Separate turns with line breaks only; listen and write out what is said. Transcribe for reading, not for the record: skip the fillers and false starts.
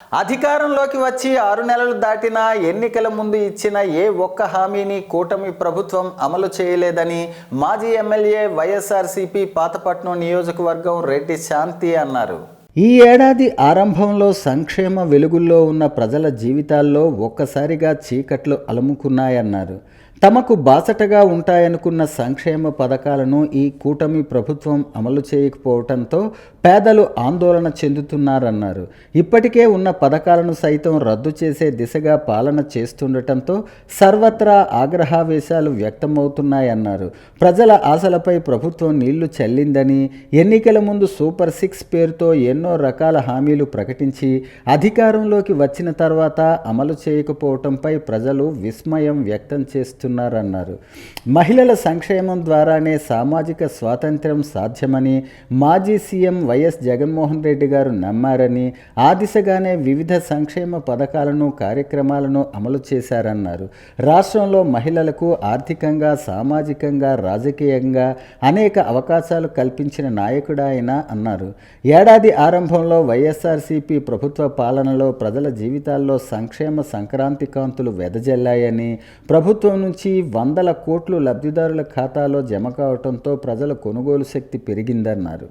అధికారంలోకి వచ్చి 6 నెలలు దాటినా ఎన్నికల ముందు ఇచ్చిన ఏ ఒక్క హామీని కూటమి ప్రభుత్వం అమలు చేయలేదని మాజీ ఎమ్మెల్యే వైఎస్ఆర్సీపీ పాతపట్నం నియోజకవర్గం రెడ్డి శాంతి అన్నారు. ఈ ఏడాది ఆరంభంలో సంక్షేమ వెలుగుల్లో ఉన్న ప్రజల జీవితాల్లో ఒక్కసారిగా చీకట్లు అలుముకున్నాయన్నారు. తమకు బాసటగా ఉంటాయనుకున్న సంక్షేమ పథకాలను ఈ కూటమి ప్రభుత్వం అమలు చేయకపోవడంతో పేదలు ఆందోళన చెందుతున్నారన్నారు. ఇప్పటికే ఉన్న పథకాలను సైతం రద్దు చేసే దిశగా పాలన చేస్తుండటంతో సర్వత్రా ఆగ్రహావేశాలు వ్యక్తమవుతున్నాయన్నారు. ప్రజల ఆశలపై ప్రభుత్వం నీళ్లు చల్లిందని, ఎన్నికల ముందు సూపర్ 6 పేరుతో ఎన్నో రకాల హామీలు ప్రకటించి అధికారంలోకి వచ్చిన తర్వాత అమలు చేయకపోవడంపై ప్రజలు విస్మయం వ్యక్తం చేస్తున్నారన్నారు. మహిళల సంక్షేమం ద్వారానే సామాజిక స్వాతంత్ర్యం సాధ్యమని మాజీ సీఎం వైఎస్ జగన్మోహన్ రెడ్డి గారు నమ్మారని, ఆ దిశగానే వివిధ సంక్షేమ పథకాలను కార్యక్రమాలను అమలు చేశారన్నారు. రాష్ట్రంలో మహిళలకు ఆర్థికంగా, సామాజికంగా, రాజకీయంగా అనేక అవకాశాలు కల్పించిన నాయకుడు ఆయన అన్నారు. ఏడాది ఆరంభంలో వైఎస్ఆర్సీపీ ప్రభుత్వ పాలనలో ప్రజల జీవితాల్లో సంక్షేమ సంక్రాంతి కాంతులు వెదజల్లాయని, ప్రభుత్వం నుంచి వందల కోట్లు లబ్ధిదారుల ఖాతాలో జమ కావడంతో ప్రజల కొనుగోలు శక్తి పెరిగిందన్నారు.